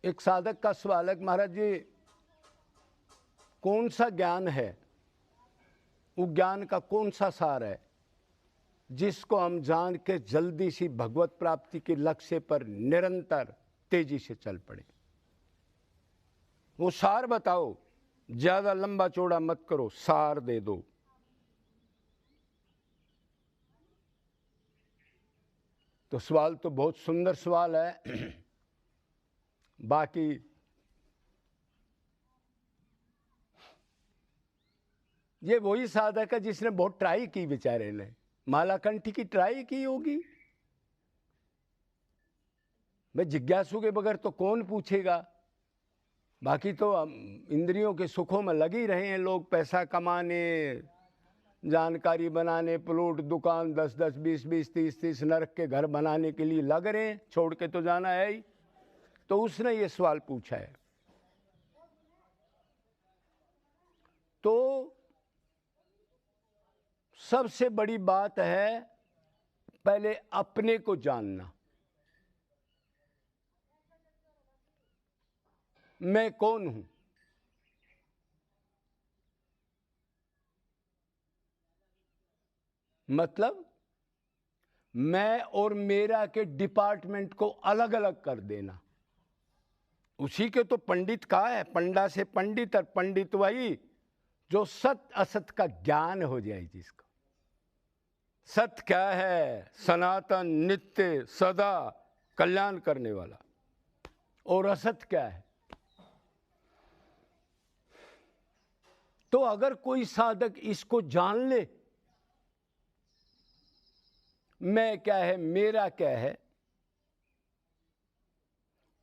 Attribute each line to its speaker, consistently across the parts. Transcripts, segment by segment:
Speaker 1: एक साधक का सवाल है, महाराज जी कौन सा ज्ञान है, वो ज्ञान का कौन सा सार है जिसको हम जान के जल्दी सी भगवत प्राप्ति के लक्ष्य पर निरंतर तेजी से चल पड़े। वो सार बताओ, ज्यादा लंबा चौड़ा मत करो, सार दे दो। तो सवाल तो बहुत सुंदर सवाल है। बाकी ये वही साधक है जिसने बहुत ट्राई की, बेचारे ने मालाकंठी की ट्राई की होगी। मैं जिज्ञासु के बगैर तो कौन पूछेगा। बाकी तो इंद्रियों के सुखों में लगी रहे हैं लोग, पैसा कमाने, जानकारी बनाने, प्लॉट दुकान 10-10, 20-20, 30-30 नरक के घर बनाने के लिए लग रहे हैं, छोड़ के तो जाना है ही। तो उसने ये सवाल पूछा है। तो सबसे बड़ी बात है पहले अपने को जानना। मैं कौन हूं? मतलब मैं और मेरा के डिपार्टमेंट को अलग अलग कर देना। उसी के तो पंडित कहा है, पंडा से पंडित, और पंडित वही जो सत्य असत का ज्ञान हो जाए जिसको। सत्य क्या है? सनातन, नित्य, सदा कल्याण करने वाला। और असत क्या है? तो अगर कोई साधक इसको जान ले, मैं क्या है, मेरा क्या है,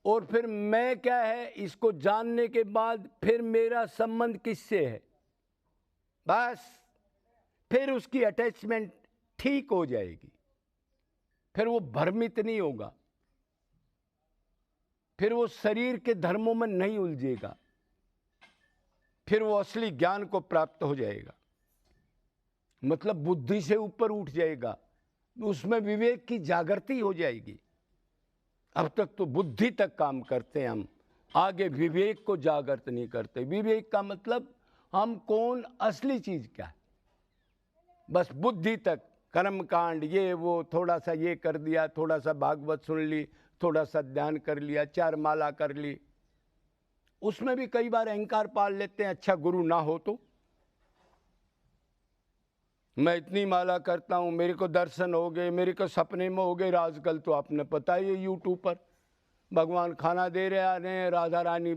Speaker 1: और फिर मैं क्या है, इसको जानने के बाद फिर मेरा संबंध किससे है, बस फिर उसकी अटैचमेंट ठीक हो जाएगी। फिर वो भ्रमित नहीं होगा, फिर वो शरीर के धर्मों में नहीं उलझेगा, फिर वो असली ज्ञान को प्राप्त हो जाएगा। मतलब बुद्धि से ऊपर उठ जाएगा, उसमें विवेक की जागृति हो जाएगी। अब तक तो बुद्धि तक काम करते हैं हम, आगे विवेक को जागृत नहीं करते। विवेक का मतलब हम कौन, असली चीज क्या है, बस बुद्धि तक कर्म कांड, ये वो, थोड़ा सा ये कर दिया, थोड़ा सा भागवत सुन ली, थोड़ा सा ध्यान कर लिया, 4 माला कर ली। उसमें भी कई बार अहंकार पाल लेते हैं, अच्छा गुरु ना हो तो। मैं इतनी माला करता हूं, मेरे को दर्शन हो गए, मेरे को सपने में हो गए। आजकल तो आपने पता ही है, यूट्यूब पर भगवान खाना दे रहे हैं, राधा रानी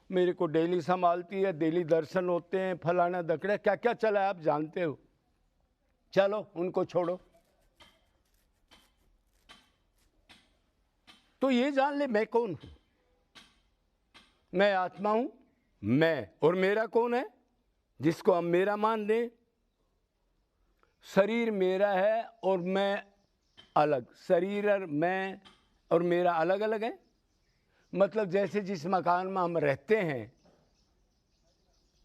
Speaker 1: मेरे को डेली संभालती है, डेली दर्शन होते हैं, फलाना दकड़ा, क्या क्या चला है आप जानते हो। चलो उनको छोड़ो। तो ये जान ले मैं कौन हूं। मैं आत्मा हूं, मैं, और मेरा कौन है जिसको हम मेरा मान दें। शरीर मेरा है और मैं अलग, शरीर और मैं और मेरा अलग अलग है। मतलब जैसे जिस मकान में हम रहते हैं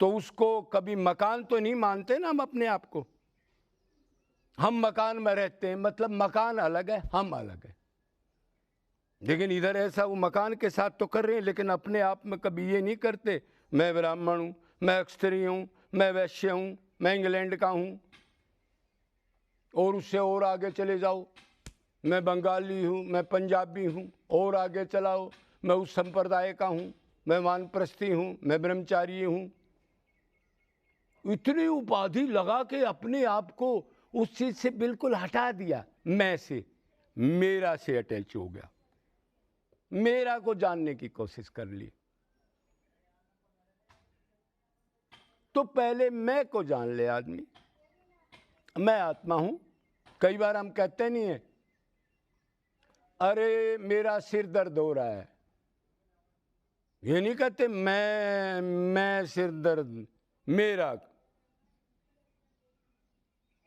Speaker 1: तो उसको कभी मकान तो नहीं मानते ना हम अपने आप को। हम मकान में रहते हैं, मतलब मकान अलग है, हम अलग है। लेकिन इधर ऐसा वो मकान के साथ तो कर रहे हैं, लेकिन अपने आप में कभी ये नहीं करते मैं ब्राह्मण हूं, मैं क्षत्रिय हूं, मैं वैश्य हूं, मैं इंग्लैंड का हूं, और उससे और आगे चले जाओ मैं बंगाली हूं, मैं पंजाबी हूं, और आगे चलाओ मैं उस संप्रदाय का हूं, मैं वानप्रस्थी हूं, मैं ब्रह्मचारी हूं। इतनी उपाधि लगा के अपने आप को उस चीज से बिल्कुल हटा दिया, मैं से, मेरा से अटैच हो गया, मेरा को जानने की कोशिश कर ली। तो पहले मैं को जान ले आदमी। मैं आत्मा हूं। कई बार हम कहते नहीं है, अरे मेरा सिर दर्द हो रहा है, ये नहीं कहते मैं सिर दर्द मेरा,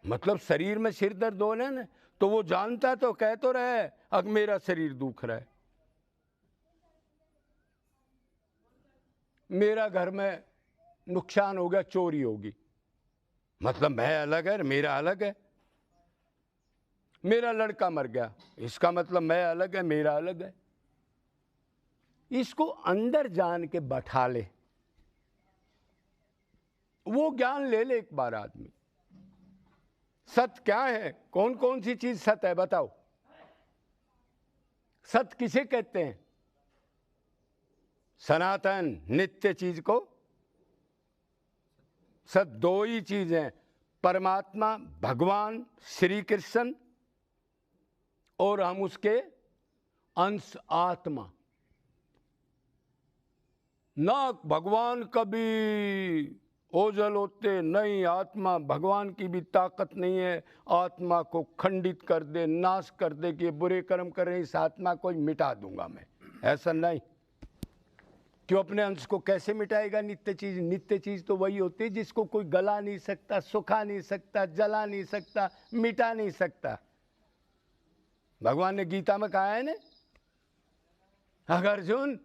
Speaker 1: मतलब शरीर में सिर दर्द हो रहा है ना, तो वो जानता तो कह तो रहा है अब मेरा शरीर दुख रहा है। मेरा घर में नुकसान हो गया, चोरी होगी, मतलब मैं अलग है, मेरा अलग है। मेरा लड़का मर गया, इसका मतलब मैं अलग है, मेरा अलग है। इसको अंदर जान के बैठा ले, वो ज्ञान ले ले एक बार आदमी। सत्य क्या है? कौन कौन सी चीज सत्य है बताओ? सत्य किसे कहते हैं? सनातन नित्य चीज को सत्य दो ही चीज हैं, परमात्मा भगवान श्री कृष्ण और हम उसके अंश आत्मा। ना भगवान कभी ओझल होते नहीं, आत्मा भगवान की भी ताकत नहीं है आत्मा को खंडित कर दे, नाश कर दे कि बुरे कर्म कर रहे इस आत्मा को मिटा दूंगा मैं, ऐसा नहीं। क्यों? अपने अंश को कैसे मिटाएगा? नित्य चीज। नित्य चीज तो वही होती है जिसको कोई गला नहीं सकता, सुखा नहीं सकता, जला नहीं सकता, मिटा नहीं सकता। भगवान ने गीता में कहा है ना, अगर अर्जुन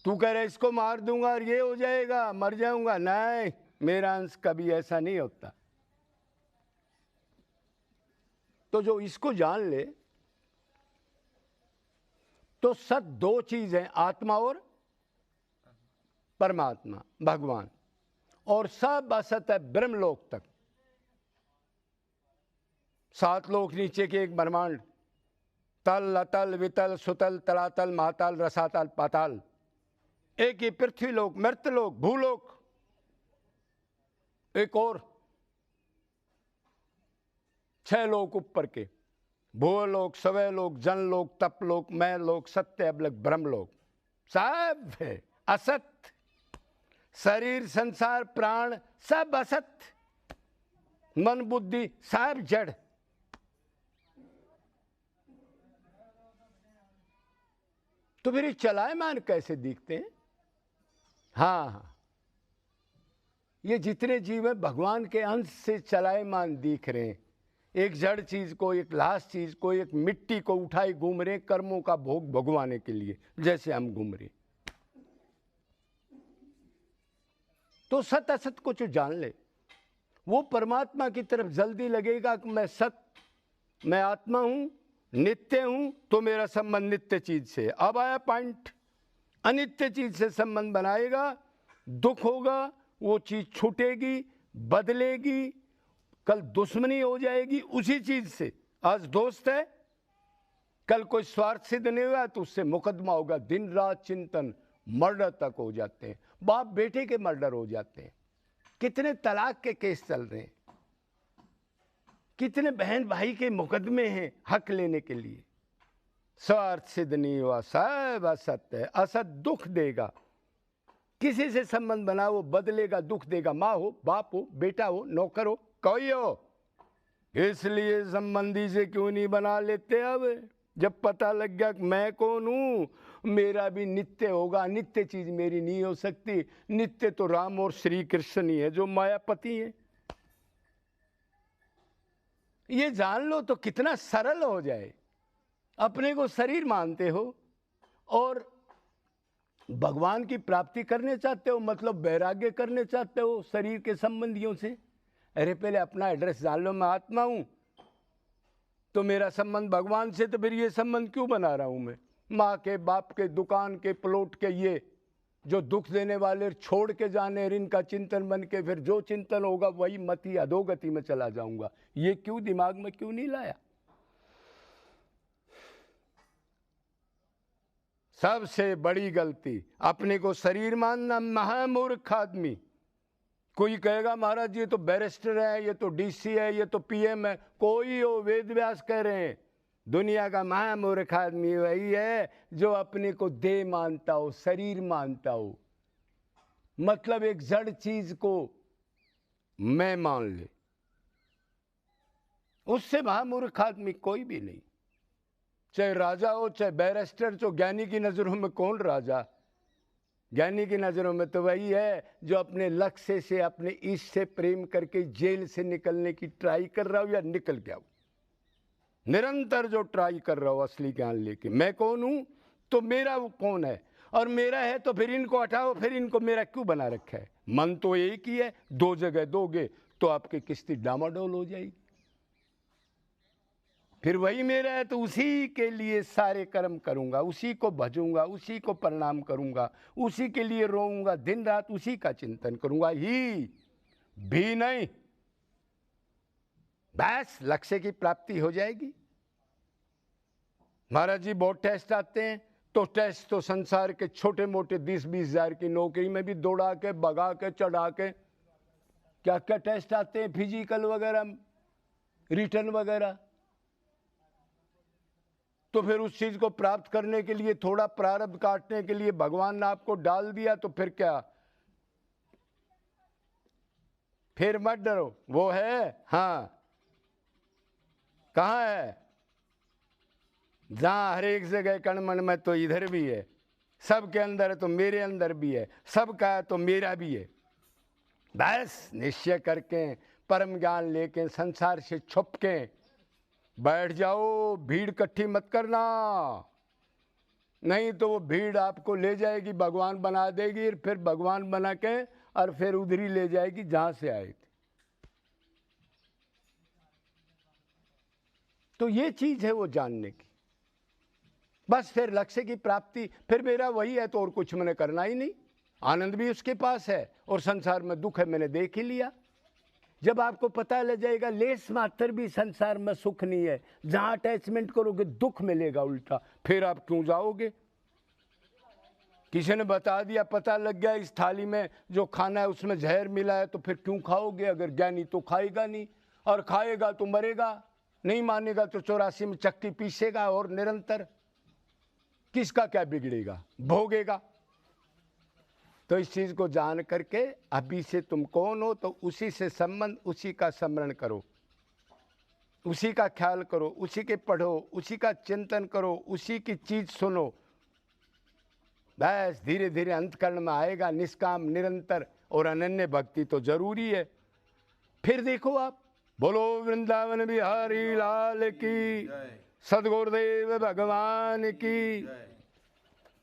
Speaker 1: तू कह रहे इसको मार दूंगा और ये हो जाएगा, मर जाऊंगा, नहीं, मेरा अंश कभी ऐसा नहीं होता। तो जो इसको जान ले तो सत्य दो चीज है, आत्मा और परमात्मा भगवान, और सब असत है ब्रह्मलोक तक। 7 लोक नीचे के एक ब्रह्मांड, तल अतल वितल सुतल तलातल महातल रसातल पाताल, एक ही पृथ्वी लोक, मृतलोक, भूलोक, एक और 6 लोक ऊपर के, भूलोक, स्वयलोक, जनलोक, तपलोक, मैलोक, सत्य अबलक, ब्रह्मलोक, सब है असत। शरीर संसार प्राण सब असत, मन बुद्धि सब जड़। तो फिर ये चलायमान कैसे दिखते हैं? हाँ, ये जितने जीव है भगवान के अंश से चलायमान दिख रहे हैं। एक जड़ चीज को, एक लाश चीज को, एक मिट्टी को उठाए घूम रहे कर्मों का भोग भगवाने के लिए, जैसे हम घूम रहे। तो सत असत को जो जान ले वो परमात्मा की तरफ जल्दी लगेगा कि मैं सत्य, मैं आत्मा हूं, नित्य हूं, तो मेरा संबंध नित्य चीज से। अब आया पॉइंट, अनित्य चीज से संबंध बनाएगा, दुख होगा, वो चीज छूटेगी, बदलेगी, कल दुश्मनी हो जाएगी उसी चीज से। आज दोस्त है, कल कोई स्वार्थ सिद्ध नहीं हुआ तो उससे मुकदमा होगा। दिन रात चिंतन, मर्डर तक हो जाते हैं, बाप बेटे के मर्डर हो जाते हैं, कितने तलाक के केस चल रहे हैं, कितने बहन भाई के मुकदमे हैं हक लेने के लिए। स्वार्थ सिद्ध नहीं हुआ, सब असत्य है। असत दुख देगा, किसी से संबंध बना वो बदलेगा, दुख देगा। माँ हो, बाप हो, बेटा हो, नौकर हो, कोई हो। इसलिए संबंधी से क्यों नहीं बना लेते? अब जब पता लग गया कि मैं कौन हूं, मेरा भी नित्य होगा, नित्य चीज मेरी नहीं हो सकती। नित्य तो राम और श्री कृष्ण ही है जो मायापति है। ये जान लो तो कितना सरल हो जाए। अपने को शरीर मानते हो और भगवान की प्राप्ति करने चाहते हो, मतलब वैराग्य करने चाहते हो शरीर के संबंधियों से। अरे पहले अपना एड्रेस जान लो, मैं आत्मा हूं तो मेरा संबंध भगवान से, तो फिर ये संबंध क्यों बना रहा हूं मैं? माँ के, बाप के, दुकान के, प्लॉट के, ये जो दुख देने वाले छोड़ के जाने, इनका चिंतन बन के फिर जो चिंतन होगा वही मति अधोगति में चला जाऊंगा। ये क्यों दिमाग में क्यों नहीं लाया? सबसे बड़ी गलती अपने को शरीर मानना, महामूर्ख आदमी। कोई कहेगा महाराज ये तो बैरिस्टर है, ये तो डीसी है, ये तो पीएम है, कोई हो, वेद व्यास कह रहे हैं दुनिया का महामूर्ख आदमी वही है जो अपने को देह मानता हो, शरीर मानता हो, मतलब एक जड़ चीज को मैं मान ले। उससे महामूर्ख आदमी कोई भी नहीं, चाहे राजा हो चाहे बैरिस्टर। तो ज्ञानी की नजरों में कौन राजा? ज्ञानी की नजरों में तो वही है जो अपने लक्ष्य से, अपने इष्ट से प्रेम करके जेल से निकलने की ट्राई कर रहा हो या निकल गया हो। निरंतर जो ट्राई कर रहा हो असली ज्ञान लेके, मैं कौन हूं तो मेरा वो कौन है, और मेरा है तो फिर इनको हटाओ, फिर इनको मेरा क्यों बना रखा है? मन तो एक ही है, 2 जगह दोगे तो आपकी किस्ती डामाडोल हो जाएगी। फिर वही मेरा है तो उसी के लिए सारे कर्म करूंगा, उसी को भजूंगा, उसी को प्रणाम करूंगा, उसी के लिए रोऊंगा, दिन रात उसी का चिंतन करूंगा ही भी नहीं, बस लक्ष्य की प्राप्ति हो जाएगी। महाराज जी बहुत टेस्ट आते हैं, तो टेस्ट तो संसार के छोटे मोटे 20-20 हजार की नौकरी में भी दौड़ा के भगा के चढ़ा के, क्या क्या टेस्ट आते हैं, फिजिकल वगैरह, रिटर्न वगैरह। तो फिर उस चीज को प्राप्त करने के लिए, थोड़ा प्रारब्ध काटने के लिए भगवान ने आपको डाल दिया, तो फिर क्या, फिर मत डरो, वो है। हाँ, कहाँ है? जहां हर एक जगह कण मन में, तो इधर भी है, सबके अंदर है तो मेरे अंदर भी है, सबका है तो मेरा भी है। बस निश्चय करके, परम ज्ञान लेके, संसार से छुप के बैठ जाओ, भीड़ इकट्ठी मत करना, नहीं तो वो भीड़ आपको ले जाएगी, भगवान बना देगी, फिर भगवान बना के और फिर उधर ही ले जाएगी जहां से आए थे। तो ये चीज है वो जानने की। बस फिर लक्ष्य की प्राप्ति, फिर मेरा वही है तो और कुछ मैंने करना ही नहीं, आनंद भी उसके पास है और संसार में दुख है मैंने देख ही लिया। जब आपको पता लग जाएगा लेस मात्र भी संसार में सुख नहीं है, जहां अटैचमेंट करोगे दुख मिलेगा उल्टा, फिर आप क्यों जाओगे? किसी ने बता दिया, पता लग गया इस थाली में जो खाना है उसमें जहर मिला है, तो फिर क्यों खाओगे? अगर ज्ञानी तो खाएगा नहीं, और खाएगा तो मरेगा, नहीं मानेगा तो 84 में चक्की पीसेगा और निरंतर, किसका क्या बिगड़ेगा? भोगेगा। तो इस चीज को जान करके अभी से तुम कौन हो, तो उसी से संबंध, उसी का स्मरण करो, उसी का ख्याल करो, उसी के पढ़ो, उसी का चिंतन करो, उसी की चीज सुनो। बस धीरे धीरे अंतकरण में आएगा निष्काम निरंतर और अनन्य भक्ति तो जरूरी है। फिर देखो आप, बोलो वृंदावन बिहारी लाल की, सद्गुरुदेव भगवान की।